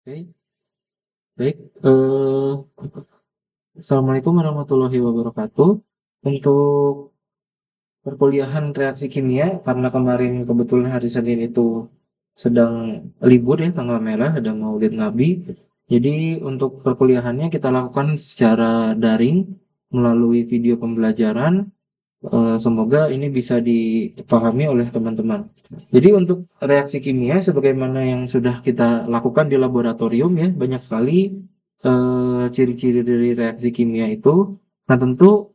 Oke, baik. Assalamualaikum warahmatullahi wabarakatuh. Untuk perkuliahan reaksi kimia, karena kemarin kebetulan hari Senin itu sedang libur ya, tanggal merah, ada Maulid Nabi. Jadi untuk perkuliahannya kita lakukan secara daring melalui video pembelajaran. Semoga ini bisa dipahami oleh teman-teman. Jadi untuk reaksi kimia sebagaimana yang sudah kita lakukan di laboratorium ya, banyak sekali ciri-ciri dari reaksi kimia itu. Nah, tentu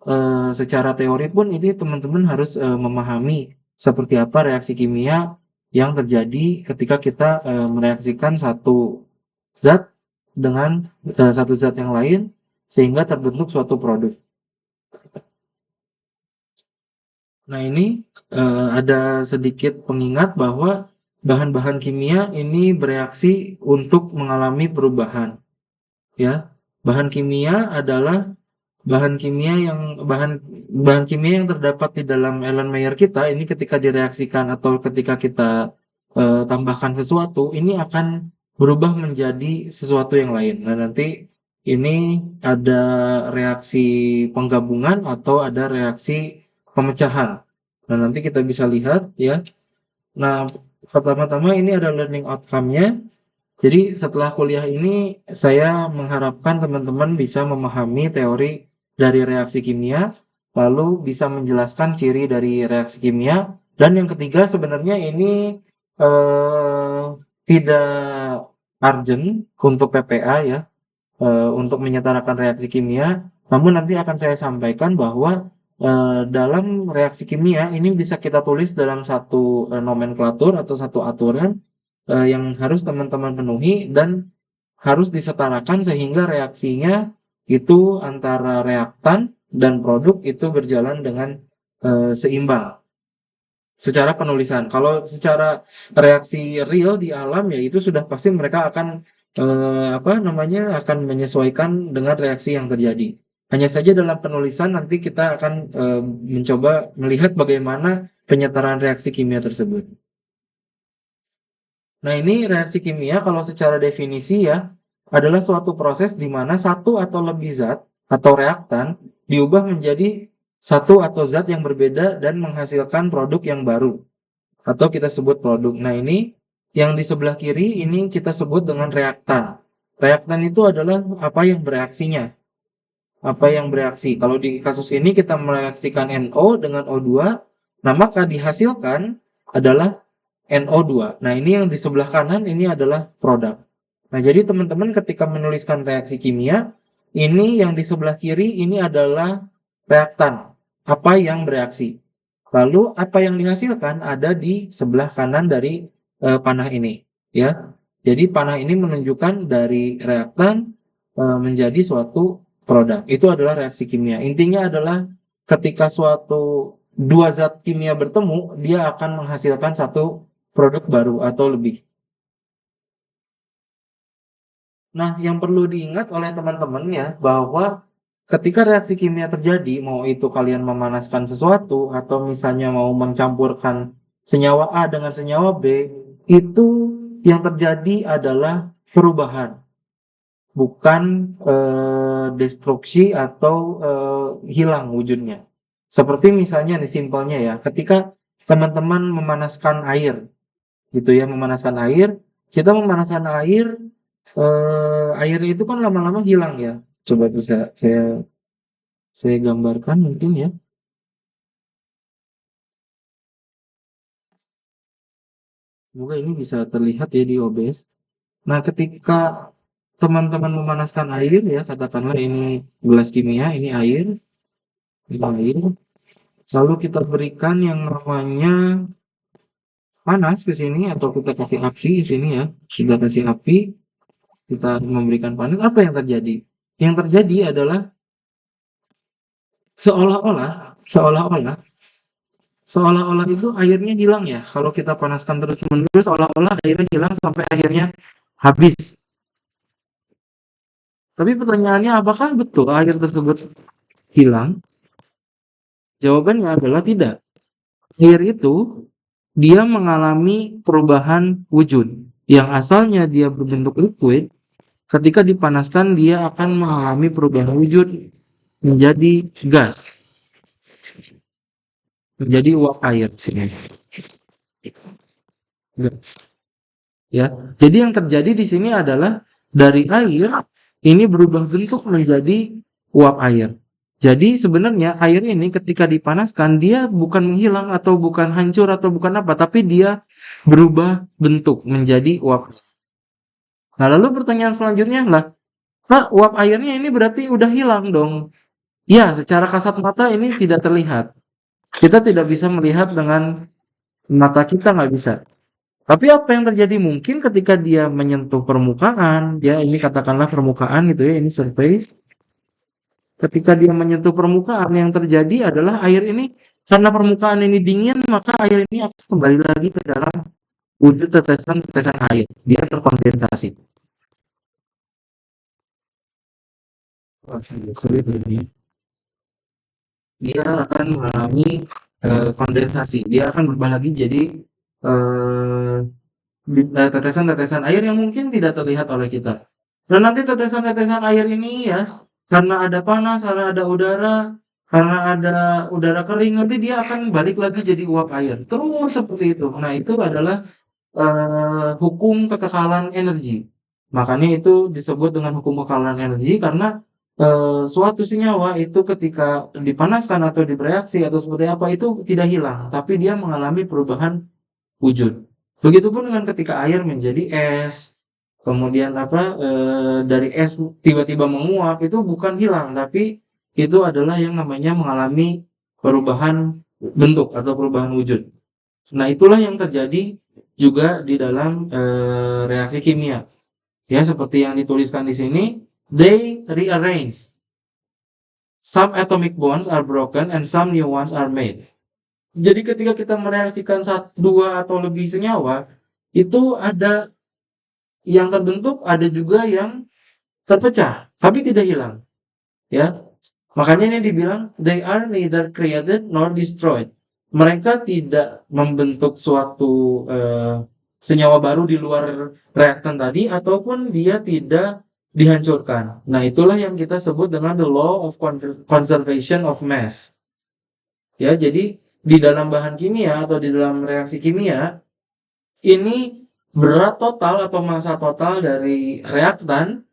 secara teori pun ini teman-teman harus memahami seperti apa reaksi kimia yang terjadi ketika kita mereaksikan satu zat dengan satu zat yang lain sehingga terbentuk suatu produk. Nah, ini ada sedikit pengingat bahwa bahan-bahan kimia ini bereaksi untuk mengalami perubahan, ya. Bahan kimia adalah bahan kimia yang bahan bahan kimia yang terdapat di dalam Erlenmeyer kita ini ketika direaksikan atau ketika kita tambahkan sesuatu, ini akan berubah menjadi sesuatu yang lain. Nah, nanti ini ada reaksi penggabungan atau ada reaksi pemecahan. Nah, nanti kita bisa lihat ya. Nah, pertama-tama ini ada learning outcome-nya. Jadi setelah kuliah ini saya mengharapkan teman-teman bisa memahami teori dari reaksi kimia, lalu bisa menjelaskan ciri dari reaksi kimia, dan yang ketiga sebenarnya ini eh, tidak urgent untuk PPA ya, untuk menyetarakan reaksi kimia, namun nanti akan saya sampaikan bahwa dalam reaksi kimia ini bisa kita tulis dalam satu nomenklatur atau satu aturan yang harus teman-teman penuhi dan harus disetarakan sehingga reaksinya itu antara reaktan dan produk itu berjalan dengan seimbang secara penulisan. Kalau secara reaksi real di alam ya itu sudah pasti mereka akan apa namanya akan menyesuaikan dengan reaksi yang terjadi. Hanya saja dalam penulisan nanti kita akan mencoba melihat bagaimana penyetaraan reaksi kimia tersebut. Nah, ini reaksi kimia kalau secara definisi ya adalah suatu proses di mana satu atau lebih zat atau reaktan diubah menjadi satu atau zat yang berbeda dan menghasilkan produk yang baru atau kita sebut produk. Nah, ini yang di sebelah kiri ini kita sebut dengan reaktan. Reaktan itu adalah apa yang bereaksinya. Apa yang bereaksi. Kalau di kasus ini kita mereaksikan NO dengan O2, nah maka dihasilkan adalah NO2. Nah, ini yang di sebelah kanan ini adalah produk. Nah, jadi teman-teman ketika menuliskan reaksi kimia, ini yang di sebelah kiri ini adalah reaktan. Apa yang bereaksi. Lalu apa yang dihasilkan ada di sebelah kanan dari panah ini, ya. Jadi panah ini menunjukkan dari reaktan menjadi suatu produk. Itu adalah reaksi kimia. Intinya adalah ketika suatu dua zat kimia bertemu, dia akan menghasilkan satu produk baru atau lebih. Nah, yang perlu diingat oleh teman-teman ya, bahwa ketika reaksi kimia terjadi, mau itu kalian memanaskan sesuatu, atau misalnya mau mencampurkan senyawa A dengan senyawa B, itu yang terjadi adalah perubahan, bukan destruksi atau hilang wujudnya. Seperti misalnya nih simpelnya ya, ketika teman-teman memanaskan air, gitu ya, memanaskan air, kita memanaskan air, airnya itu kan lama-lama hilang ya. Coba bisa saya gambarkan mungkin ya. Semoga ini bisa terlihat ya di OBS. Nah, ketika teman-teman memanaskan air ya, katakanlah ini gelas kimia, ini air. Lalu kita berikan yang namanya panas ke sini atau kita kasih api di sini ya. Sudah kasih api, kita memberikan panas, apa yang terjadi? Yang terjadi adalah seolah-olah seolah-olah seolah-olah itu airnya hilang ya. Kalau kita panaskan terus-menerus, seolah-olah airnya hilang sampai akhirnya habis. Tapi pertanyaannya apakah betul air tersebut hilang? Jawabannya adalah tidak. Air itu dia mengalami perubahan wujud. Yang asalnya dia berbentuk liquid, ketika dipanaskan dia akan mengalami perubahan wujud menjadi gas, menjadi uap air sini, gas. Ya, jadi yang terjadi di sini adalah dari air ini berubah bentuk menjadi uap air. Jadi sebenarnya air ini ketika dipanaskan dia bukan menghilang atau bukan hancur atau bukan apa, tapi dia berubah bentuk menjadi uap. Nah, lalu pertanyaan selanjutnya lah, Pak, uap airnya ini berarti udah hilang dong. Ya, secara kasat mata ini tidak terlihat. Kita tidak bisa melihat dengan mata kita, nggak bisa. Tapi apa yang terjadi mungkin ketika dia menyentuh permukaan, ya ini katakanlah permukaan gitu ya, ini surface. Ketika dia menyentuh permukaan, yang terjadi adalah air ini, karena permukaan ini dingin, maka air ini akan kembali lagi ke dalam wujud tetesan-tetesan air. Dia terkondensasi. Wah, sulit ini. Dia akan mengalami kondensasi. Dia akan berubah lagi jadi eh, tetesan-tetesan air yang mungkin tidak terlihat oleh kita. Dan nanti tetesan-tetesan air ini ya, karena ada panas, karena ada udara kering, nanti dia akan balik lagi jadi uap air. Terus seperti itu. Nah, itu adalah hukum kekekalan energi. Makanya itu disebut dengan hukum kekekalan energi karena suatu senyawa itu ketika dipanaskan atau bereaksi atau seperti apa itu tidak hilang, tapi dia mengalami perubahan wujud. Begitupun dengan ketika air menjadi es, kemudian apa dari es tiba-tiba menguap itu bukan hilang, tapi itu adalah yang namanya mengalami perubahan bentuk atau perubahan wujud. Nah, itolah yang terjadi juga di dalam reaksi kimia. Ya, seperti yang dituliskan di sini, they rearrange. Some atomic bonds are broken and some new ones are made. Jadi ketika kita mereaksikan dua atau lebih senyawa, itu ada yang terbentuk, ada juga yang terpecah, tapi tidak hilang. Ya, makanya ini dibilang they are neither created nor destroyed. Mereka tidak membentuk suatu senyawa baru di luar reaktan tadi, ataupun dia tidak dihancurkan. Nah, itulah yang kita sebut dengan the law of conservation of mass. Ya, jadi di dalam bahan kimia atau di dalam reaksi kimia, ini berat total atau massa total dari reaktan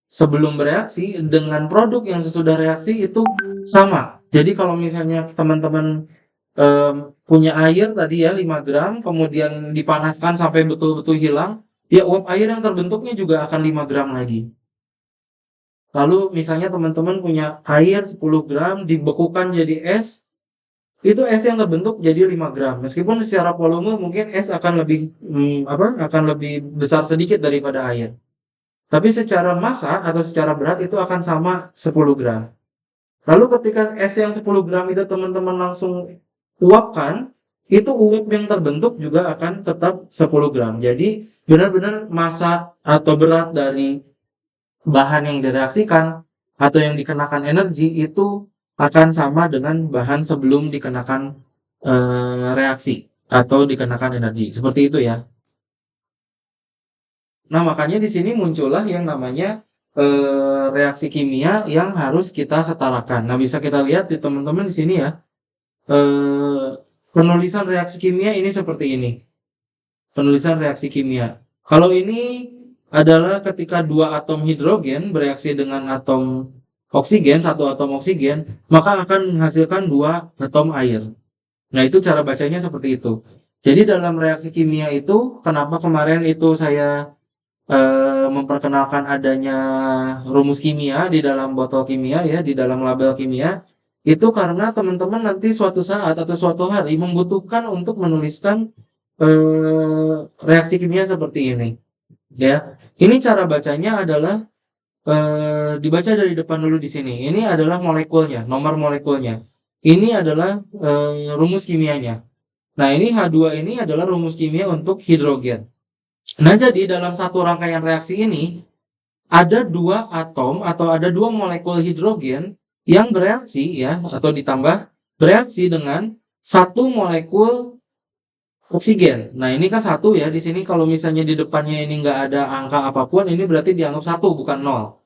sebelum bereaksi dengan produk yang sesudah reaksi itu sama. Jadi kalau misalnya teman-teman punya air tadi ya 5 gram, kemudian dipanaskan sampai betul-betul hilang, ya uap air yang terbentuknya juga akan 5 gram lagi. Lalu misalnya teman-teman punya air 10 gram, dibekukan jadi es, itu es yang terbentuk jadi 5 gram. Meskipun secara volume mungkin es akan lebih akan lebih besar sedikit daripada air. Tapi secara massa atau secara berat itu akan sama 10 gram. Lalu ketika es yang 10 gram itu teman-teman langsung uapkan, itu uap yang terbentuk juga akan tetap 10 gram. Jadi benar-benar massa atau berat dari bahan yang direaksikan atau yang dikenakan energi itu akan sama dengan bahan sebelum dikenakan reaksi atau dikenakan energi. Seperti itu ya. Nah, makanya di sini muncullah yang namanya reaksi kimia yang harus kita setarakan. Nah, bisa kita lihat di teman-teman di sini ya. Penulisan reaksi kimia ini seperti ini. Penulisan reaksi kimia. Kalau ini adalah ketika dua atom hidrogen bereaksi dengan atom oksigen, satu atom oksigen, maka akan menghasilkan dua atom air. Nah, itu cara bacanya seperti itu. Jadi dalam reaksi kimia itu, kenapa kemarin itu saya memperkenalkan adanya rumus kimia di dalam botol kimia ya, di dalam label kimia, itu karena teman-teman nanti suatu saat atau suatu hari membutuhkan untuk menuliskan reaksi kimia seperti ini. Ya, ini cara bacanya adalah dibaca dari depan dulu di sini. Ini adalah molekulnya, nomor molekulnya. Ini adalah rumus kimianya. Nah, ini H2 ini adalah rumus kimia untuk hidrogen. Nah, jadi dalam satu rangkaian reaksi ini ada dua atom atau ada dua molekul hidrogen yang bereaksi ya atau ditambah bereaksi dengan satu molekul oksigen. Nah, ini kan satu ya. Di sini kalau misalnya di depannya ini nggak ada angka apapun, ini berarti dianggap satu, bukan nol.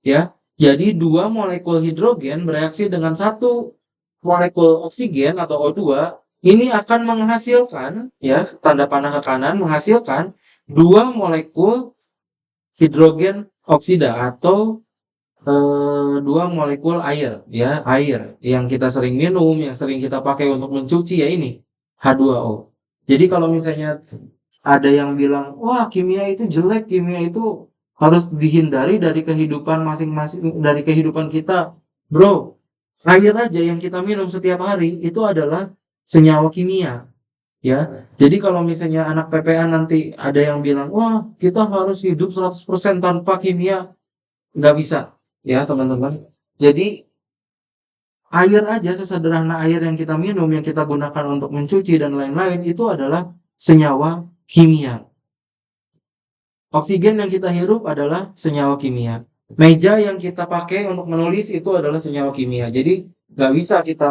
Ya, jadi dua molekul hidrogen bereaksi dengan satu molekul oksigen atau O2, ini akan menghasilkan, ya, tanda panah ke kanan, menghasilkan dua molekul hidrogen oksida atau dua molekul air, ya, air yang kita sering minum, yang sering kita pakai untuk mencuci, ya ini H2O. Jadi kalau misalnya ada yang bilang, wah kimia itu jelek, kimia itu harus dihindari dari kehidupan masing-masing, dari kehidupan kita. Bro, air aja yang kita minum setiap hari itu adalah senyawa kimia. Ya, jadi kalau misalnya anak PPA nanti ada yang bilang, wah kita harus hidup 100% tanpa kimia, nggak bisa, ya teman-teman. Jadi air aja, sesederhana air yang kita minum, yang kita gunakan untuk mencuci dan lain-lain, itu adalah senyawa kimia. Oksigen yang kita hirup adalah senyawa kimia. Meja yang kita pakai untuk menulis itu adalah senyawa kimia. Jadi nggak bisa kita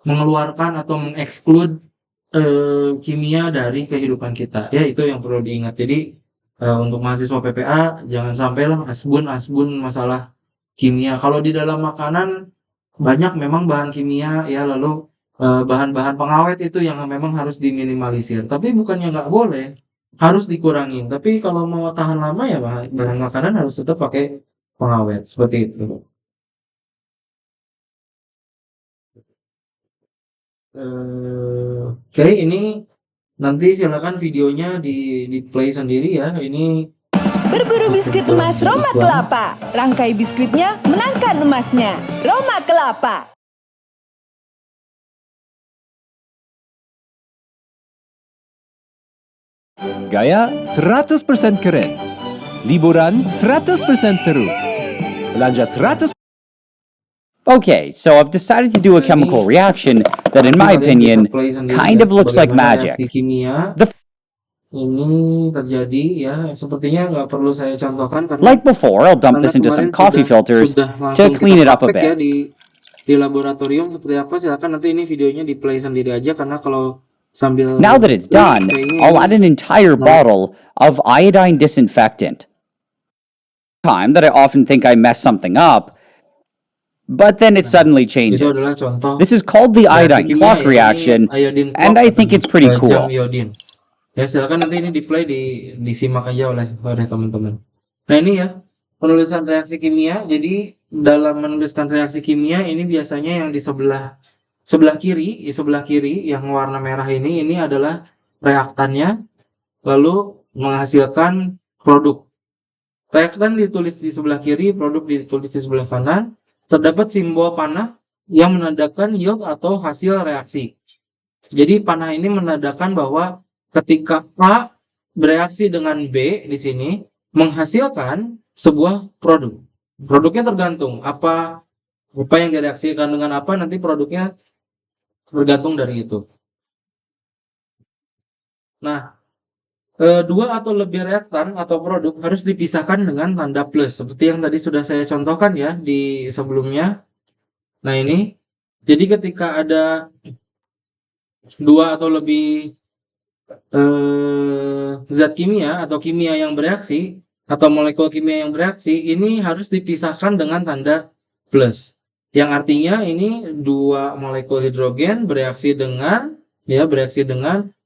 mengeluarkan atau mengeksklud kimia dari kehidupan kita. Ya, itu yang perlu diingat. Jadi untuk mahasiswa PPA jangan sampailah asbun masalah kimia. Kalau di dalam makanan banyak memang bahan kimia, ya, lalu bahan-bahan pengawet itu yang memang harus diminimalisir. Tapi bukannya nggak boleh, harus dikurangin. Tapi kalau mau tahan lama ya bahan makanan harus tetap pakai pengawet seperti itu. Oke, ini nanti silakan videonya di play sendiri ya. Ini Berburu biskuit emas Roma Kelapa. Rangkai biskuitnya menangkan emasnya. Roma Kelapa. Gaya 100% keren. Liburan 100% seru. Belanja 100%. Okay, so I've decided to do a chemical reaction that, in my opinion, kind of looks like magic. reaksi kimia The ini terjadi, ya, sepertinya nggak perlu saya contohkan karena Like before, I'll dump this into some coffee filters to clean it up a ya bit. di laboratorium seperti apa. Silakan nanti ini videonya di play sendiri aja, karena kalau sambil Now that it's done, I'll add an entire bottle of iodine disinfectant. Time that I often think I mess something up, but then it suddenly itu changes. adalah contoh This is called the reaksi iodine kimia, clock ya. Ini reaction, iodine and clock I think atau it's pretty jam cool. iodine. Ya, silakan nanti ini di play, disimak aja oleh teman-teman. Nah, ini ya penulisan reaksi kimia. Jadi dalam menuliskan reaksi kimia ini biasanya yang di sebelah kiri yang warna merah ini adalah reaktannya, lalu menghasilkan produk. Reaktan ditulis di sebelah kiri, produk ditulis di sebelah kanan. Terdapat simbol panah yang menandakan yield atau hasil reaksi. Jadi panah ini menandakan bahwa ketika A bereaksi dengan B di sini menghasilkan sebuah produk. Produknya tergantung apa yang direaksikan dengan apa, nanti produknya tergantung dari itu. Nah, dua atau lebih reaktan atau produk harus dipisahkan dengan tanda plus, seperti yang tadi sudah saya contohkan ya di sebelumnya. Nah, ini jadi ketika ada dua atau lebih zat kimia atau kimia yang bereaksi atau molekul kimia yang bereaksi, ini harus dipisahkan dengan tanda plus, yang artinya ini dua molekul hidrogen bereaksi dengan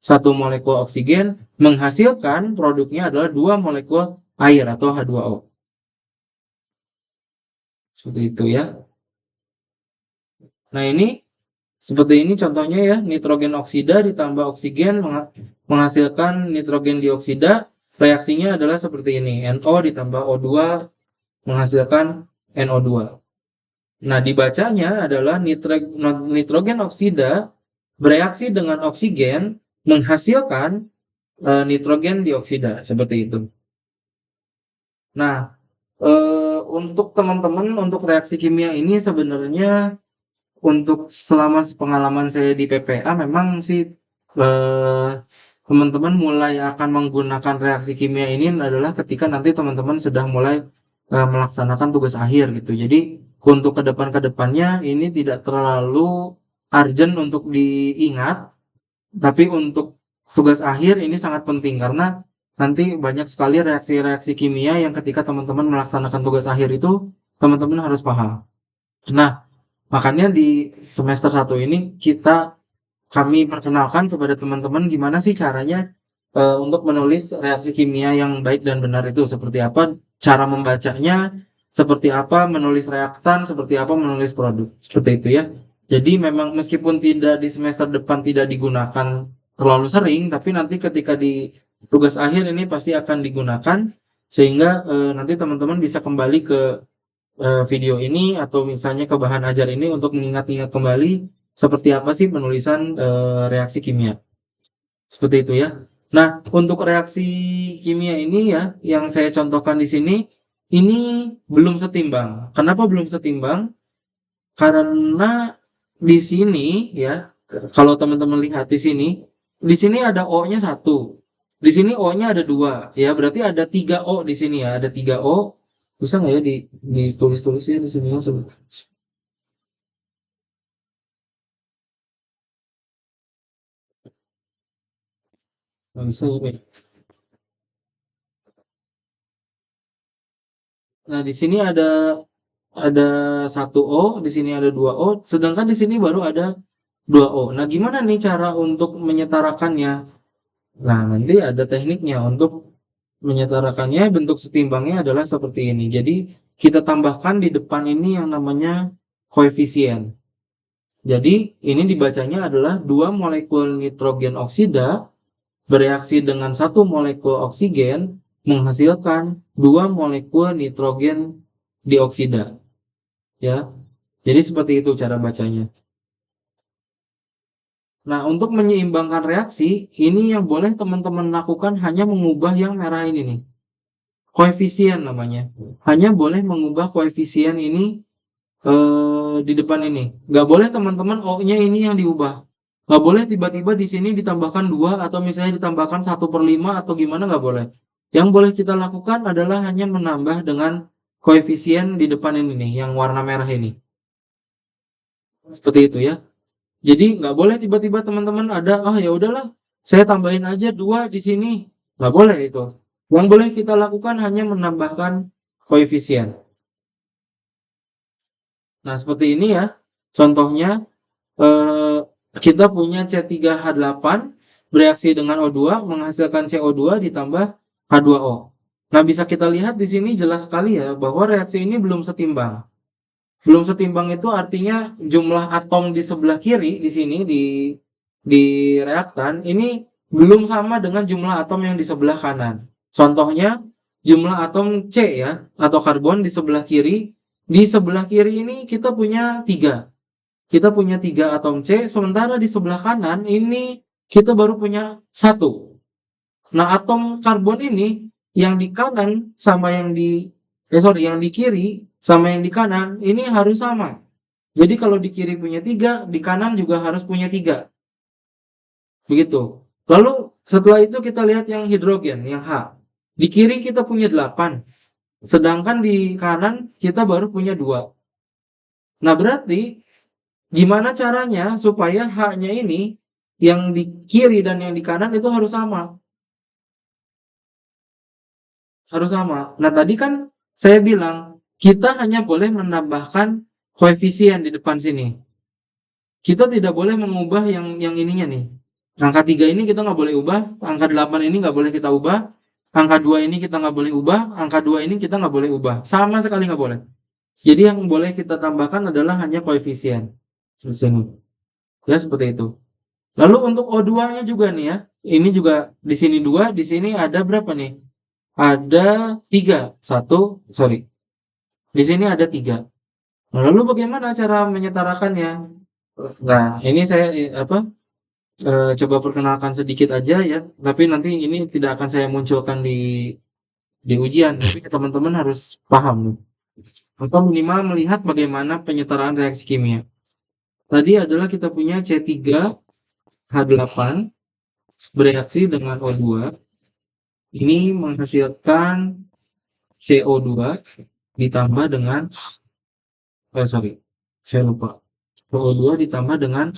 satu molekul oksigen, menghasilkan produknya adalah dua molekul air atau H2O. Seperti itu ya. Nah, ini seperti ini contohnya ya, nitrogen oksida ditambah oksigen menghasilkan nitrogen dioksida. Reaksinya adalah seperti ini, NO ditambah O2 menghasilkan NO2. Nah, dibacanya adalah nitrogen oksida bereaksi dengan oksigen menghasilkan nitrogen dioksida, seperti itu. Nah, untuk teman-teman, untuk reaksi kimia ini sebenarnya untuk selama pengalaman saya di PPA memang sih teman-teman mulai akan menggunakan reaksi kimia ini adalah ketika nanti teman-teman sudah mulai melaksanakan tugas akhir gitu. Jadi untuk kedepannya ini tidak terlalu urgent untuk diingat, tapi untuk tugas akhir ini sangat penting karena nanti banyak sekali reaksi-reaksi kimia yang ketika teman-teman melaksanakan tugas akhir itu teman-teman harus paham. Nah, makanya di semester 1 ini kami perkenalkan kepada teman-teman gimana sih caranya untuk menulis reaksi kimia yang baik dan benar itu seperti apa, cara membacanya, seperti apa menulis reaktan, seperti apa menulis produk. Seperti itu ya. Jadi memang meskipun tidak di semester depan tidak digunakan terlalu sering, tapi nanti ketika di tugas akhir ini pasti akan digunakan sehingga nanti teman-teman bisa kembali ke video ini atau misalnya ke bahan ajar ini untuk mengingat-ingat kembali seperti apa sih penulisan reaksi kimia. Seperti itu ya. Nah, untuk reaksi kimia ini ya, yang saya contohkan di sini, ini belum setimbang. Kenapa belum setimbang? Karena di sini ya, kalau teman-teman lihat di sini ada O-nya 1. Di sini O-nya ada 2. Ya, berarti ada 3 O di sini ya. Ada 3 O. Bisa nggak ya ditulis-tulisnya di sini? Nggak bisa ya, Pak. Nah, di sini ada 1 O, di sini ada 2 O, sedangkan di sini baru ada 2 O. Nah, gimana nih cara untuk menyetarakannya? Nah, nanti ada tekniknya untuk menyetarakannya. Bentuk setimbangnya adalah seperti ini. Jadi, kita tambahkan di depan ini yang namanya koefisien. Jadi, ini dibacanya adalah 2 molekul nitrogen oksida bereaksi dengan 1 molekul oksigen menghasilkan 2 molekul nitrogen dioksida. Ya, jadi seperti itu cara bacanya. Nah, untuk menyeimbangkan reaksi, ini yang boleh teman-teman lakukan hanya mengubah yang merah ini nih. Koefisien namanya. Hanya boleh mengubah koefisien ini di depan ini. Nggak boleh teman-teman O-nya ini yang diubah. Nggak boleh tiba-tiba di sini ditambahkan 2 atau misalnya ditambahkan 1/5 atau gimana, nggak boleh. Yang boleh kita lakukan adalah hanya menambah dengan koefisien di depan ini nih, yang warna merah ini. Seperti itu ya. Jadi nggak boleh tiba-tiba teman-teman ada, ya udahlah, saya tambahin aja 2 di sini. Nggak boleh itu. Yang boleh kita lakukan hanya menambahkan koefisien. Nah, seperti ini ya. Contohnya, eh, kita punya C3H8 bereaksi dengan O2 menghasilkan CO2 ditambah H2O. Nah, bisa kita lihat di sini jelas sekali ya bahwa reaksi ini belum setimbang. Belum setimbang itu artinya jumlah atom di sebelah kiri di sini di reaktan ini belum sama dengan jumlah atom yang di sebelah kanan. Contohnya jumlah atom C ya atau karbon di sebelah kiri. Di sebelah kiri ini kita punya 3. Kita punya 3 atom C, sementara di sebelah kanan ini kita baru punya 1. Nah, atom karbon ini yang di kanan sama yang di kiri sama yang di kanan ini harus sama. Jadi kalau di kiri punya 3, di kanan juga harus punya 3. Begitu. Lalu setelah itu kita lihat yang hidrogen, yang H. Di kiri kita punya 8. Sedangkan di kanan kita baru punya 2. Nah, berarti gimana caranya supaya H-nya ini yang di kiri dan yang di kanan itu harus sama? Harus sama. Nah, tadi kan saya bilang kita hanya boleh menambahkan koefisien di depan sini. Kita tidak boleh mengubah yang ininya nih. Angka 3 ini kita nggak boleh ubah, angka 8 ini nggak boleh kita ubah, angka 2 ini kita nggak boleh ubah, angka 2 ini kita nggak boleh ubah. Sama sekali nggak boleh. Jadi yang boleh kita tambahkan adalah hanya koefisien. Di sini. Ya, seperti itu. Lalu untuk O2-nya juga nih ya. Ini juga di sini 2, di sini ada berapa nih? Ada 3. Di sini ada 3. Lalu bagaimana cara menyetarakannya? Nah, ini saya coba perkenalkan sedikit aja ya. Tapi nanti ini tidak akan saya munculkan di ujian. Tapi teman-teman harus paham. Atau minimal melihat bagaimana penyetaraan reaksi kimia. Tadi adalah kita punya C3H8 bereaksi dengan O2. Ini menghasilkan CO2 ditambah dengan saya lupa. O2 ditambah dengan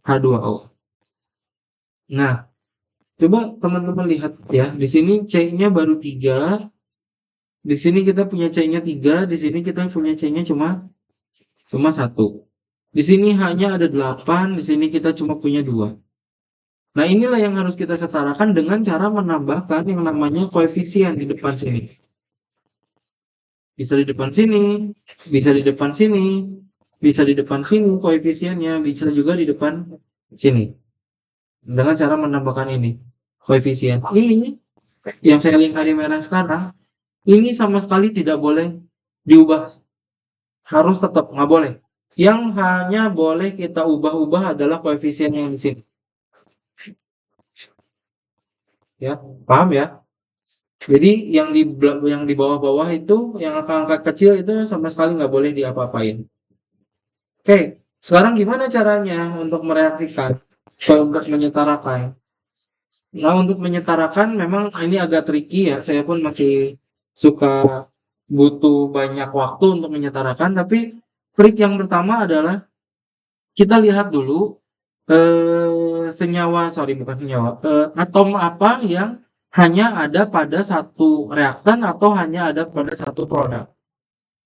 H2O. Nah, coba teman-teman lihat ya, di sini C-nya baru 3, di sini kita punya C-nya 3, di sini kita punya C-nya cuma 1. Di sini hanya ada 8, di sini kita cuma punya 2. Nah, inilah yang harus kita setarakan dengan cara menambahkan yang namanya koefisien di depan sini. Bisa di depan sini, bisa di depan sini, bisa di depan sini koefisiennya, bisa juga di depan sini. Dengan cara menambahkan ini, koefisien. Ini yang saya lingkari merah sekarang, ini sama sekali tidak boleh diubah. Harus tetap, nggak boleh. Yang hanya boleh kita ubah-ubah adalah koefisien yang di sini. Ya, paham ya? Jadi yang di bawah-bawah itu, yang angka-angka kecil itu sama sekali nggak boleh diapa-apain. Oke, sekarang gimana caranya untuk mereaksikan, untuk menyetarakan? Nah, untuk menyetarakan memang ini agak tricky ya. Saya pun masih suka butuh banyak waktu untuk menyetarakan. Tapi trik yang pertama adalah kita lihat dulu atom apa yang hanya ada pada satu reaktan atau hanya ada pada satu produk.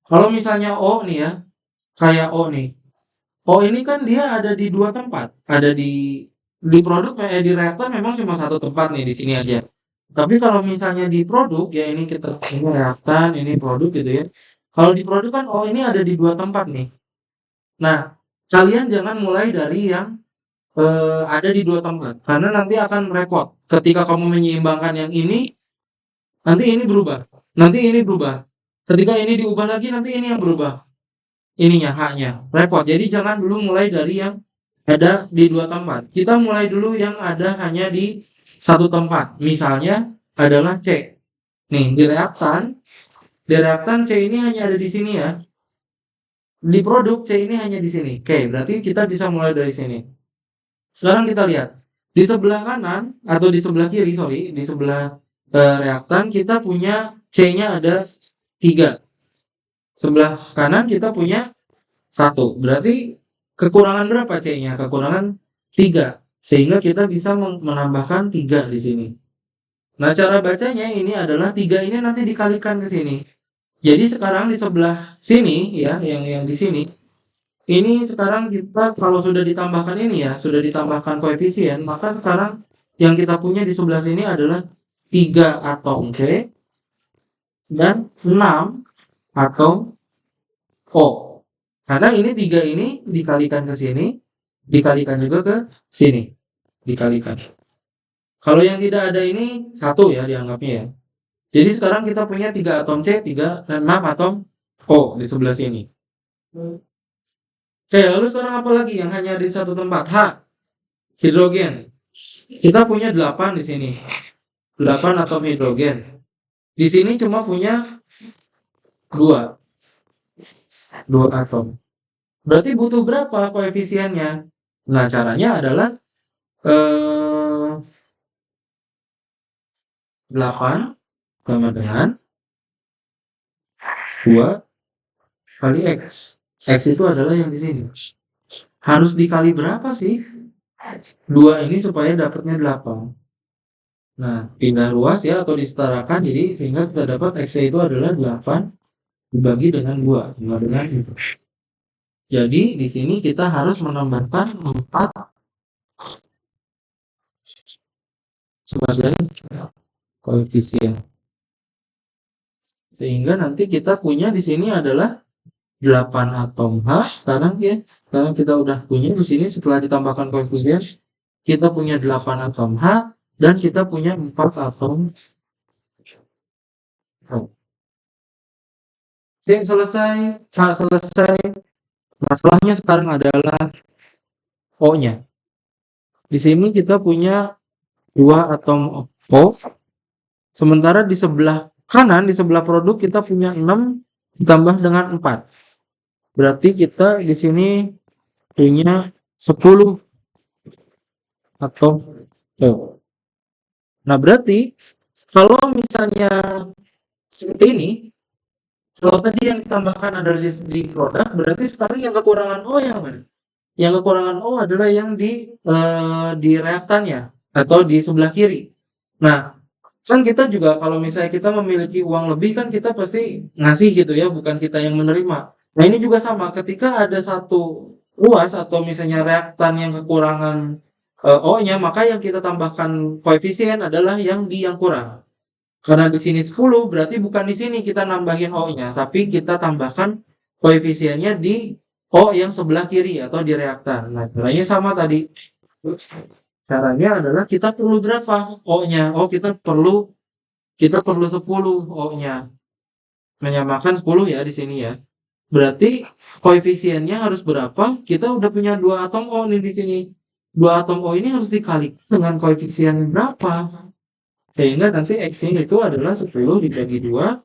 Kalau misalnya O nih ya, kayak O nih. O ini kan dia ada di 2 tempat. Ada di produk di reaktan memang cuma satu tempat nih di sini aja. Tapi kalau misalnya di produk ya ini kita ini reaktan, ini produk gitu ya. Kalau di produk kan O ini ada di 2 tempat nih. Nah, kalian jangan mulai dari yang ada di 2 tempat karena nanti akan repot. Ketika kamu menyeimbangkan yang ini, nanti ini berubah. Nanti ini berubah. Ketika ini diubah lagi, nanti ini yang berubah. Ininya haknya repot. Jadi jangan dulu mulai dari yang ada di 2 tempat. Kita mulai dulu yang ada hanya di satu tempat. Misalnya adalah C. Nih, di reaktan C ini hanya ada di sini ya. Di produk C ini hanya di sini. Oke, berarti kita bisa mulai dari sini. Sekarang kita lihat di sebelah kanan atau di sebelah kiri, di sebelah reaktan kita punya C-nya ada 3. Sebelah kanan kita punya 1. Berarti kekurangan berapa C-nya? Kekurangan 3. Sehingga kita bisa menambahkan 3 di sini. Nah, cara bacanya ini adalah 3 ini nanti dikalikan ke sini. Jadi sekarang di sebelah sini ya, yang di sini. Ini sekarang kita kalau sudah ditambahkan ini ya, sudah ditambahkan koefisien, maka sekarang yang kita punya di sebelah sini adalah 3 atom C dan 6 atom O. Karena ini 3 ini dikalikan ke sini, dikalikan juga ke sini. Dikalikan. Kalau yang tidak ada ini 1 ya dianggapnya ya. Jadi sekarang kita punya 3 atom C, 3 dan 6 atom O di sebelah sini. Oke, lalu sekarang apa lagi yang hanya di satu tempat? H, hidrogen. Kita punya 8 di sini. 8 atom hidrogen. Di sini cuma punya 2 atom. Berarti butuh berapa koefisiennya? Nah, caranya adalah 8 sama dengan 2 kali X. X itu adalah yang di sini. Harus dikali berapa sih? 2 ini supaya dapatnya 8. Nah, pindah ruas ya atau disetarakan, jadi sehingga kita dapat X itu adalah 8 dibagi dengan 2. Sama dengan itu. Jadi di sini kita harus menambahkan 4 sebagai koefisien. Sehingga nanti kita punya di sini adalah 8 atom H. Sekarang kita udah punya di sini setelah ditambahkan koefisien, kita punya 8 atom H dan kita punya 4 atom O. Selesai. Masalahnya sekarang adalah O-nya. Di sini kita punya 2 atom O. Sementara di sebelah kanan, di sebelah produk kita punya 6 ditambah dengan 4. Berarti kita di sini punya 10 atom O. Nah, berarti kalau misalnya seperti ini, kalau tadi yang ditambahkan adalah di produk, berarti sekarang yang kekurangan O yang mana? Yang kekurangan O adalah yang di reaktannya atau di sebelah kiri. Nah, kan kita juga kalau misalnya kita memiliki uang lebih kan kita pasti ngasih gitu ya, bukan kita yang menerima. Nah, ini juga sama, ketika ada satu ruas atau misalnya reaktan yang kekurangan O-nya, maka yang kita tambahkan koefisien adalah yang kurang. Karena di sini 10, berarti bukan di sini kita nambahin O-nya, tapi kita tambahkan koefisiennya di O yang sebelah kiri atau di reaktan. Nah, caranya sama tadi. Caranya adalah kita perlu berapa O-nya? Oh, kita perlu 10 O-nya. Menyamakan 10 ya di sini ya. Berarti koefisiennya harus berapa? Kita udah punya 2 atom O nih di sini. 2 atom O ini harus dikalikan dengan koefisien berapa? Sehingga nanti X-nya itu adalah 10 dibagi 2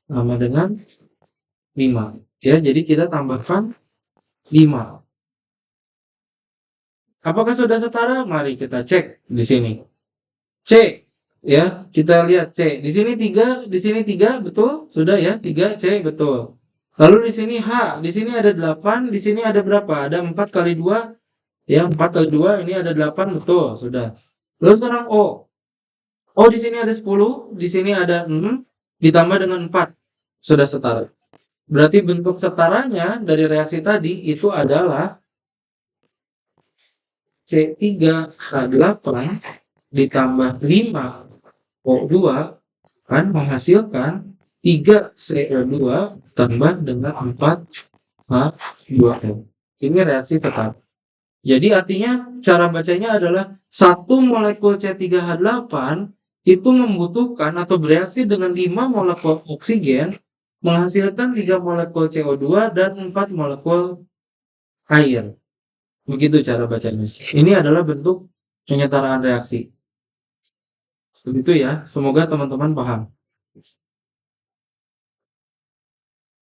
sama dengan 5. Ya, jadi kita tambahkan 5. Apakah sudah setara? Mari kita cek di sini. C, ya, kita lihat C. Di sini 3, di sini 3, betul? Sudah ya, 3 C, betul. Lalu di sini H, di sini ada 8, di sini ada berapa? Ada 4 kali 2, ya, 4 kali 2, ini ada 8, betul, sudah. Lalu sekarang O. Oh, di sini ada 10, di sini ada 6, ditambah dengan 4. Sudah setara. Berarti bentuk setaranya dari reaksi tadi itu adalah C3H8 ditambah 5 O2 kan menghasilkan 3 CO2 tambah dengan 4 H2O. Ini reaksi setara. Jadi artinya cara bacanya adalah 1 molekul C3H8 itu membutuhkan atau bereaksi dengan 5 molekul oksigen menghasilkan 3 molekul CO2 dan 4 molekul air. Begitu cara bacanya. Ini adalah bentuk penyetaraan reaksi. Begitu ya, semoga teman-teman paham.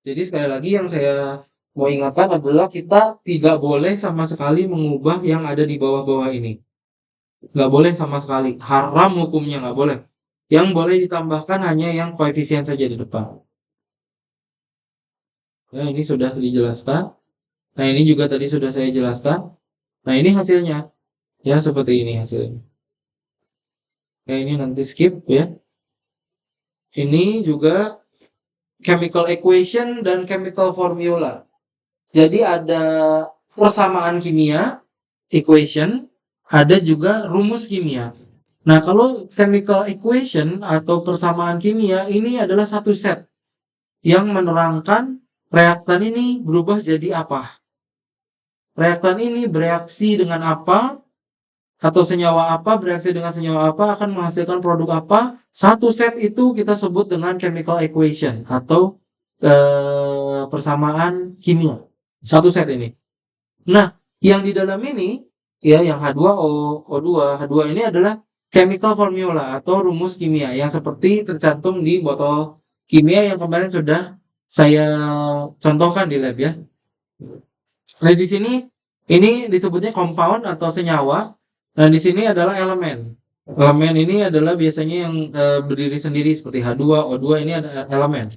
Jadi sekali lagi yang saya mau ingatkan adalah kita tidak boleh sama sekali mengubah yang ada di bawah-bawah ini. Nggak boleh sama sekali, haram hukumnya, nggak boleh. Yang boleh ditambahkan hanya yang koefisien saja di depan. Ya, ini sudah dijelaskan. Nah, ini juga tadi sudah saya jelaskan. Nah, ini hasilnya. Ya, seperti ini hasilnya. Ya, ini nanti skip ya. Ini juga chemical equation dan chemical formula. Jadi ada persamaan kimia, equation, ada juga rumus kimia. Nah, kalau chemical equation atau persamaan kimia ini adalah satu set yang menerangkan reaktan ini berubah jadi apa. Reaktan ini bereaksi dengan apa, atau senyawa apa bereaksi dengan senyawa apa akan menghasilkan produk apa. Satu set itu kita sebut dengan chemical equation atau persamaan kimia. Satu set ini. Nah, yang di dalam ini ya yang H2O, O2, H2 ini adalah chemical formula atau rumus kimia yang seperti tercantum di botol kimia yang kemarin sudah saya contohkan di lab ya. Nah, di sini ini disebutnya compound atau senyawa. Nah, di sini adalah elemen. Elemen ini adalah biasanya yang berdiri sendiri seperti H2, O2 ini ada elemen.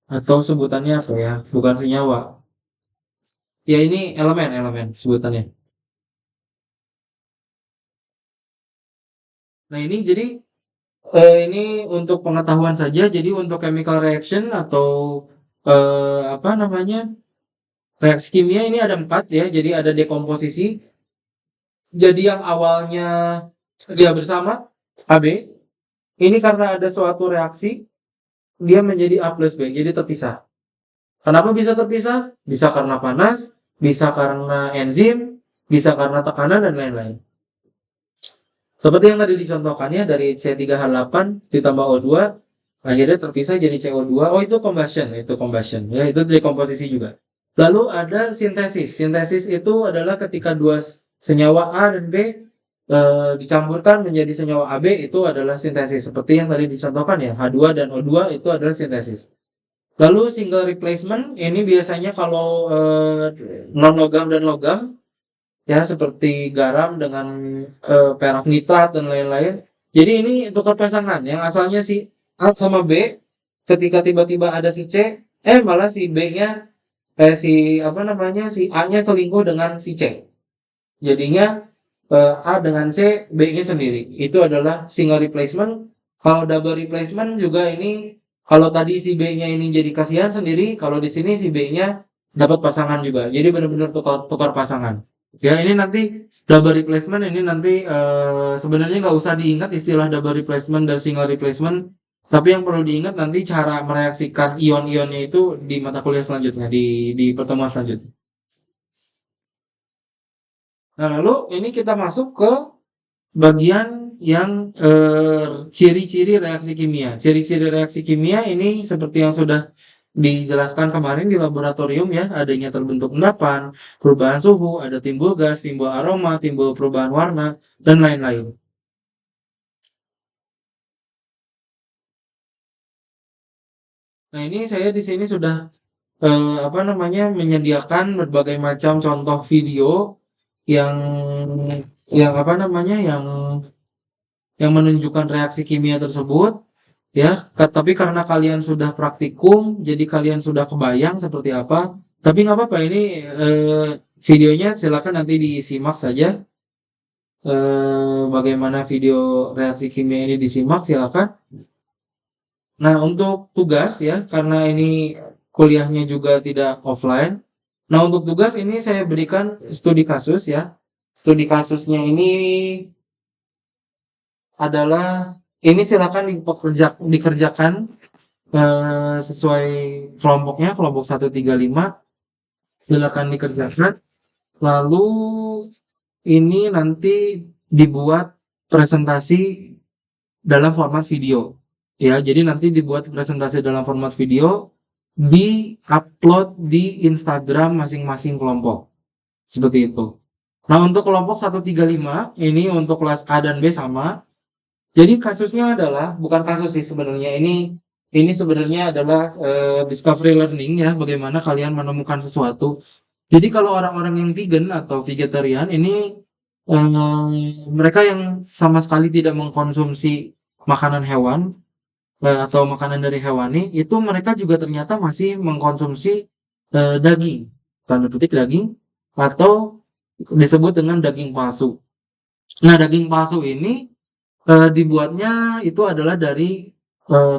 Atau sebutannya apa ya? Bukan senyawa. Ya, ini elemen sebutannya. Nah, ini jadi ini untuk pengetahuan saja. Jadi untuk chemical reaction atau reaksi kimia ini ada 4 ya. Jadi ada dekomposisi. Jadi yang awalnya dia bersama AB, ini karena ada suatu reaksi dia menjadi A plus B, jadi terpisah. Kenapa bisa terpisah? Bisa karena panas, bisa karena enzim, bisa karena tekanan dan lain-lain. Seperti yang tadi dicontohkannya dari C3H8 ditambah O2 akhirnya terpisah jadi CO2. Oh, itu combustion. Ya, itu dekomposisi juga. Lalu ada sintesis. Sintesis itu adalah ketika dua senyawa A dan B dicampurkan menjadi senyawa AB, itu adalah sintesis. Seperti yang tadi dicontohkan ya, H2 dan O2 itu adalah sintesis. Lalu single replacement, ini biasanya kalau non-logam dan logam, ya seperti garam dengan perak nitrat dan lain-lain. Jadi ini tukar pasangan, yang asalnya si A sama B, ketika tiba-tiba ada si C, malah si B-nya, si A-nya selingkuh dengan si C. Jadinya A dengan C, B-nya sendiri. Itu adalah single replacement. Kalau double replacement juga ini, kalau tadi si B-nya ini jadi kasihan sendiri, kalau di sini si B-nya dapat pasangan juga. Jadi benar-benar tukar pasangan. Ya, ini nanti double replacement ini nanti sebenarnya nggak usah diingat istilah double replacement dan single replacement, tapi yang perlu diingat nanti cara mereaksikan ion-ionnya itu di mata kuliah selanjutnya, di pertemuan selanjutnya. Nah, lalu ini kita masuk ke bagian yang ciri-ciri reaksi kimia. Ciri-ciri reaksi kimia ini seperti yang sudah dijelaskan kemarin di laboratorium ya, adanya terbentuk endapan, perubahan suhu, ada timbul gas, timbul aroma, timbul perubahan warna, dan lain-lain. Nah, ini saya di sini sudah menyediakan berbagai macam contoh video yang yang menunjukkan reaksi kimia tersebut ya. Tapi karena kalian sudah praktikum, jadi kalian sudah kebayang seperti apa. Tapi nggak apa-apa, ini videonya silakan nanti disimak saja. Bagaimana video reaksi kimia ini disimak, silakan. Nah, untuk tugas ya, karena ini kuliahnya juga tidak offline. Nah, untuk tugas ini saya berikan studi kasus ya. Studi kasusnya ini adalah, ini silakan dikerjakan sesuai kelompoknya, kelompok 135. Silakan dikerjakan. Lalu ini nanti dibuat presentasi dalam format video. Ya, jadi nanti dibuat presentasi dalam format video, di-upload di Instagram masing-masing kelompok. Seperti itu. Nah, untuk kelompok 135, ini untuk kelas A dan B sama. Jadi kasusnya adalah, bukan kasus sih sebenarnya, ini sebenarnya adalah discovery learning ya, bagaimana kalian menemukan sesuatu. Jadi kalau orang-orang yang vegan atau vegetarian ini, mereka yang sama sekali tidak mengkonsumsi makanan hewan, atau makanan dari hewani, itu mereka juga ternyata masih mengkonsumsi daging, tanda petik daging, atau disebut dengan daging palsu. Nah, daging palsu ini dibuatnya itu adalah dari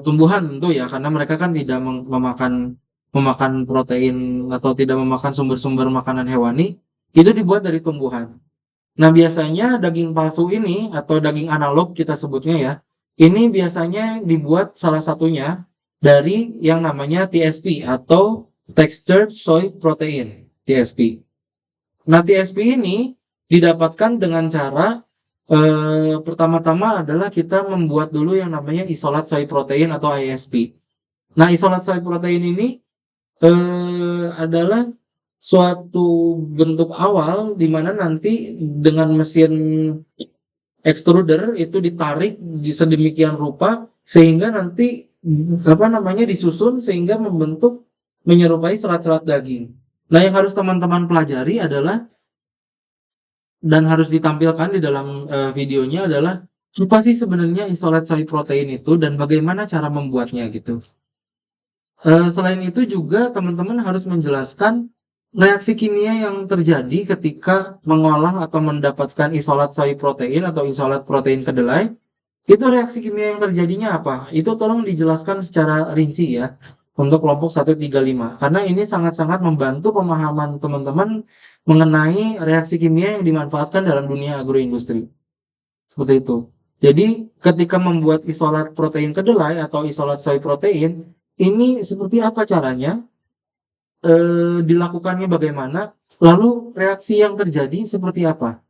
tumbuhan tentu ya, karena mereka kan tidak memakan protein atau tidak memakan sumber-sumber makanan hewani, itu dibuat dari tumbuhan. Nah, biasanya daging palsu ini atau daging analog kita sebutnya ya, ini biasanya dibuat salah satunya dari yang namanya TSP atau Textured Soy Protein, TSP. Nah, TSP ini didapatkan dengan cara pertama-tama adalah kita membuat dulu yang namanya isolat soy protein atau ISP. Nah, isolat soy protein ini adalah suatu bentuk awal di mana nanti dengan mesin extruder itu ditarik di sedemikian rupa sehingga nanti disusun sehingga menyerupai serat-serat daging. Nah, yang harus teman-teman pelajari adalah dan harus ditampilkan di dalam videonya adalah apa sih sebenarnya isolate soy protein itu dan bagaimana cara membuatnya gitu. Selain itu juga teman-teman harus menjelaskan reaksi kimia yang terjadi ketika mengolah atau mendapatkan isolat soy protein atau isolat protein kedelai. Itu reaksi kimia yang terjadinya apa? Itu tolong dijelaskan secara rinci ya untuk kelompok 135. Karena ini sangat-sangat membantu pemahaman teman-teman mengenai reaksi kimia yang dimanfaatkan dalam dunia agroindustri. Seperti itu. Jadi ketika membuat isolat protein kedelai atau isolat soy protein, ini seperti apa caranya? Dilakukannya bagaimana, lalu reaksi yang terjadi seperti apa.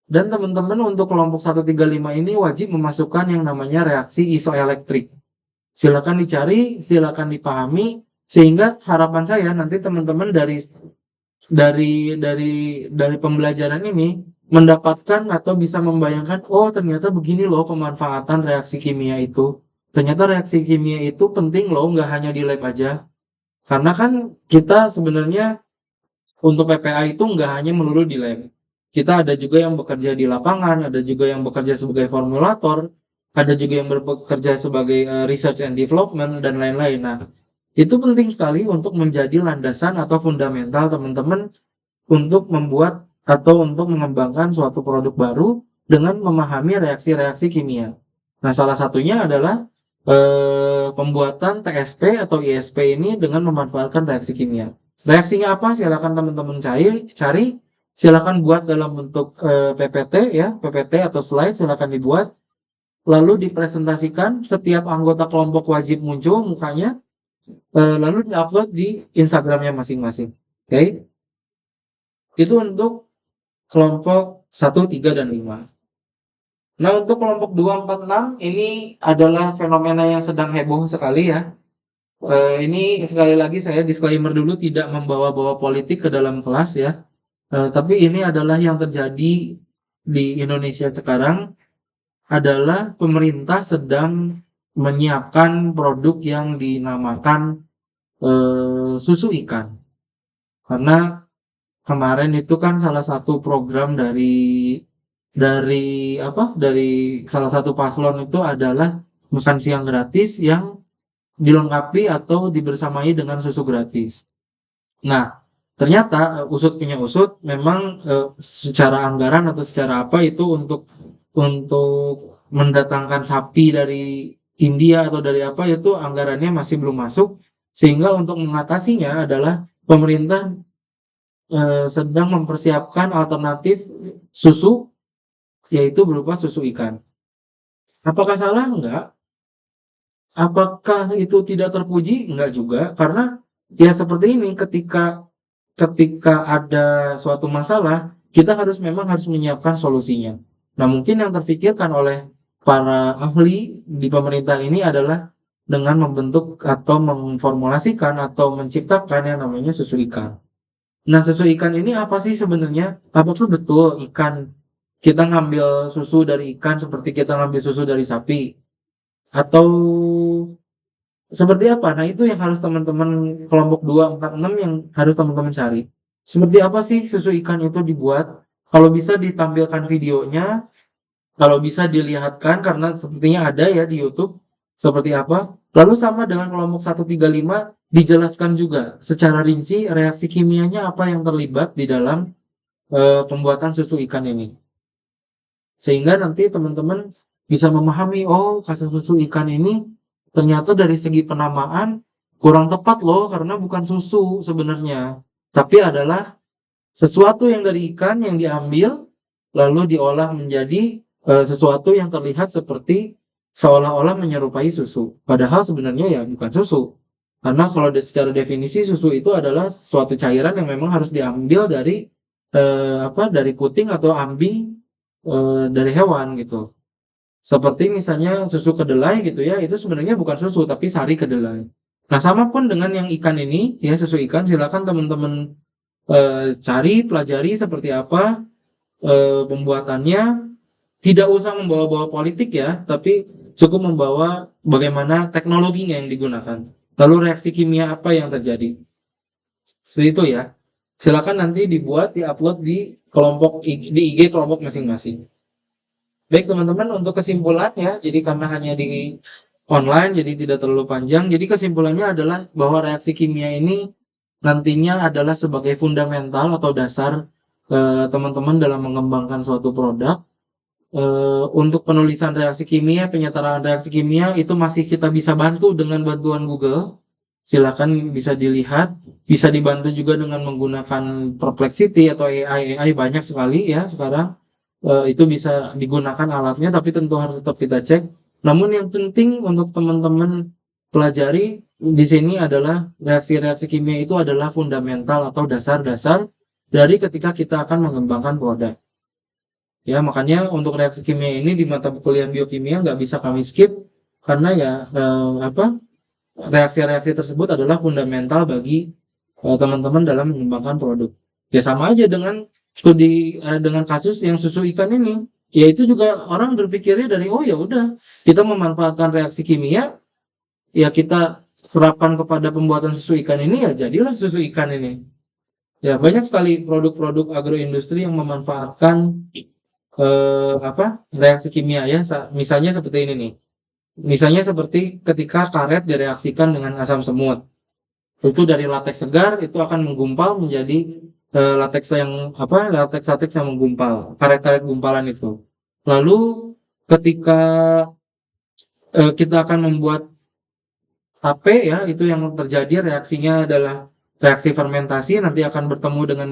Dan teman-teman untuk kelompok 135 ini wajib memasukkan yang namanya reaksi isoelektrik. Silakan dicari, silakan dipahami, sehingga harapan saya nanti teman-teman dari pembelajaran ini mendapatkan atau bisa membayangkan, oh ternyata begini loh pemanfaatan reaksi kimia itu. Ternyata reaksi kimia itu penting loh, nggak hanya di lab aja. Karena kan kita sebenarnya untuk PPA itu nggak hanya melulu di lab. Kita ada juga yang bekerja di lapangan, ada juga yang bekerja sebagai formulator, ada juga yang bekerja sebagai research and development, dan lain-lain. Nah, itu penting sekali untuk menjadi landasan atau fundamental teman-teman untuk membuat atau untuk mengembangkan suatu produk baru dengan memahami reaksi-reaksi kimia. Nah, salah satunya adalah pembuatan TSP atau ISP ini dengan memanfaatkan reaksi kimia. Reaksinya apa? Silakan teman-teman cari, silakan buat dalam bentuk PPT ya, PPT atau slide silakan dibuat, lalu dipresentasikan, setiap anggota kelompok wajib muncul mukanya, lalu diupload di Instagramnya masing-masing. Oke? Itu untuk kelompok 1, 3, dan 5. Nah, untuk kelompok 2, 4, 6 ini adalah fenomena yang sedang heboh sekali ya. Ini sekali lagi saya disclaimer dulu, tidak membawa-bawa politik ke dalam kelas ya. Tapi ini adalah yang terjadi di Indonesia sekarang, adalah pemerintah sedang menyiapkan produk yang dinamakan susu ikan. Karena kemarin itu kan salah satu program dari salah satu paslon itu adalah makan siang gratis yang dilengkapi atau dibersamai dengan susu gratis. Nah, ternyata usut punya usut, memang secara anggaran atau secara apa itu untuk mendatangkan sapi dari India atau dari apa itu anggarannya masih belum masuk, sehingga untuk mengatasinya adalah pemerintah sedang mempersiapkan alternatif susu, yaitu berupa susu ikan. Apakah salah? Enggak. Apakah itu tidak terpuji? Enggak juga, karena ya seperti ini, ketika ada suatu masalah, kita memang harus menyiapkan solusinya. Nah, mungkin yang terfikirkan oleh para ahli di pemerintah ini adalah dengan membentuk atau memformulasikan atau menciptakan yang namanya susu ikan. Nah, susu ikan ini apa sih sebenarnya? Apakah betul ikan, kita ngambil susu dari ikan seperti kita ngambil susu dari sapi? Atau seperti apa? Nah, itu yang harus teman-teman kelompok 2, 4, 6 yang harus teman-teman cari. Seperti apa sih susu ikan itu dibuat? Kalau bisa ditampilkan videonya, kalau bisa dilihatkan, karena sepertinya ada ya di YouTube, seperti apa. Lalu sama dengan kelompok 135, dijelaskan juga secara rinci reaksi kimianya apa yang terlibat di dalam pembuatan susu ikan ini. Sehingga nanti teman-teman bisa memahami, oh, kasus susu ikan ini ternyata dari segi penamaan kurang tepat loh, karena bukan susu sebenarnya, tapi adalah sesuatu yang dari ikan yang diambil lalu diolah menjadi sesuatu yang terlihat seperti seolah-olah menyerupai susu. Padahal sebenarnya ya bukan susu. Karena kalau secara definisi susu itu adalah suatu cairan yang memang harus diambil dari dari puting atau ambing dari hewan gitu. Seperti misalnya susu kedelai gitu ya, itu sebenarnya bukan susu tapi sari kedelai. Nah, sama pun dengan yang ikan ini ya, susu ikan, silakan teman-teman cari, pelajari seperti apa pembuatannya. Tidak usah membawa-bawa politik ya, tapi cukup membawa bagaimana teknologinya yang digunakan. Lalu reaksi kimia apa yang terjadi. Seperti itu ya. Silakan nanti dibuat, diupload di IG kelompok masing-masing. Baik teman-teman, untuk kesimpulannya, jadi karena hanya di online, jadi tidak terlalu panjang. Jadi kesimpulannya adalah bahwa reaksi kimia ini nantinya adalah sebagai fundamental atau dasar teman-teman dalam mengembangkan suatu produk. Untuk penulisan reaksi kimia, penyetaraan reaksi kimia itu masih kita bisa bantu dengan bantuan Google. Silakan bisa dilihat, bisa dibantu juga dengan menggunakan Perplexity atau AI banyak sekali ya sekarang. Itu bisa digunakan alatnya, tapi tentu harus tetap kita cek. Namun yang penting untuk teman-teman pelajari di sini adalah reaksi-reaksi kimia itu adalah fundamental atau dasar-dasar dari ketika kita akan mengembangkan produk. Ya, makanya untuk reaksi kimia ini di mata kuliah biokimia nggak bisa kami skip, karena ya reaksi-reaksi tersebut adalah fundamental bagi teman-teman dalam mengembangkan produk. Ya sama aja dengan studi dengan kasus yang susu ikan ini. Ya itu juga orang berpikirnya dari, oh ya udah, kita memanfaatkan reaksi kimia, ya kita terapkan kepada pembuatan susu ikan ini, ya jadilah susu ikan ini. Ya banyak sekali produk-produk agroindustri yang memanfaatkan reaksi kimia ya, misalnya seperti ini nih. Misalnya seperti ketika karet direaksikan dengan asam semut. Itu dari latex segar itu akan menggumpal menjadi lateks yang menggumpal, karet-karet gumpalan itu. Lalu ketika kita akan membuat tape ya, itu yang terjadi reaksinya adalah reaksi fermentasi, nanti akan bertemu dengan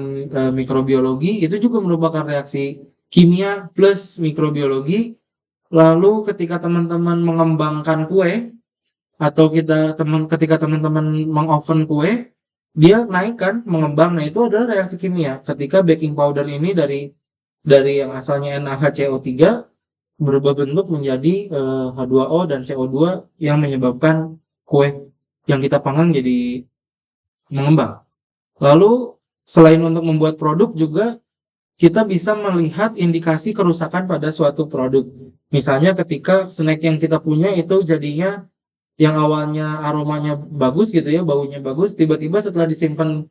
mikrobiologi, itu juga merupakan reaksi kimia plus mikrobiologi. Lalu ketika teman-teman mengembangkan kue atau ketika teman-teman mengoven kue, dia naik kan, mengembang. Nah, itu adalah reaksi kimia. Ketika baking powder ini dari yang asalnya NaHCO3 berubah bentuk menjadi H2O dan CO2 yang menyebabkan kue yang kita panggang jadi mengembang. Lalu selain untuk membuat produk juga kita bisa melihat indikasi kerusakan pada suatu produk. Misalnya ketika snack yang kita punya itu jadinya yang awalnya aromanya bagus gitu ya, baunya bagus, tiba-tiba setelah disimpan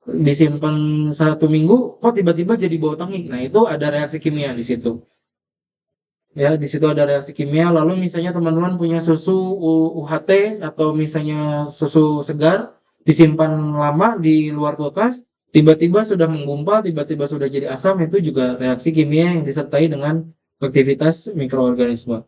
1 minggu, kok tiba-tiba jadi bau tengik. Nah, itu ada reaksi kimia di situ. Ya, di situ ada reaksi kimia. Lalu misalnya teman-teman punya susu UHT atau misalnya susu segar disimpan lama di luar kulkas, tiba-tiba sudah menggumpal, tiba-tiba sudah jadi asam, itu juga reaksi kimia yang disertai dengan aktivitas mikroorganisme.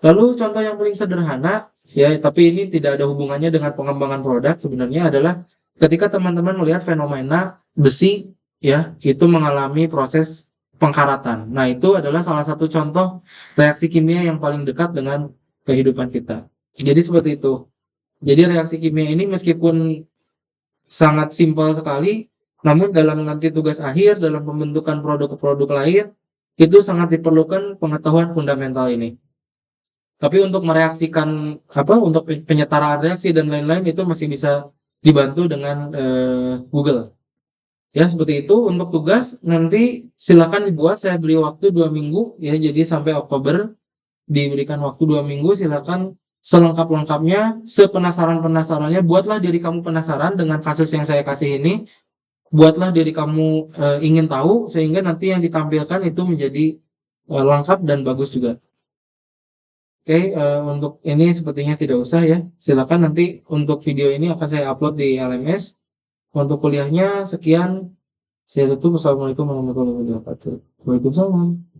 Lalu contoh yang paling sederhana, ya, tapi ini tidak ada hubungannya dengan pengembangan produk, sebenarnya adalah ketika teman-teman melihat fenomena besi, ya, itu mengalami proses pengkaratan. Nah, itu adalah salah satu contoh reaksi kimia yang paling dekat dengan kehidupan kita. Jadi seperti itu. Jadi reaksi kimia ini meskipun sangat simpel sekali, namun dalam nanti tugas akhir, dalam pembentukan produk-produk lain, itu sangat diperlukan pengetahuan fundamental ini. Tapi untuk mereaksikan untuk penyetaraan reaksi dan lain-lain itu masih bisa dibantu dengan Google. Ya, seperti itu. Untuk tugas nanti silakan dibuat, saya beri waktu 2 minggu ya, jadi sampai Oktober diberikan waktu 2 minggu, silakan selengkap-lengkapnya, sepenasaran-penasarannya, buatlah diri kamu penasaran dengan kasus yang saya kasih ini, buatlah diri kamu ingin tahu, sehingga nanti yang ditampilkan itu menjadi lengkap dan bagus juga. Oke, untuk ini sepertinya tidak usah ya. Silakan nanti untuk video ini akan saya upload di LMS. Untuk kuliahnya sekian. Saya tutup. Wassalamualaikum warahmatullahi wabarakatuh. Waalaikumsalam.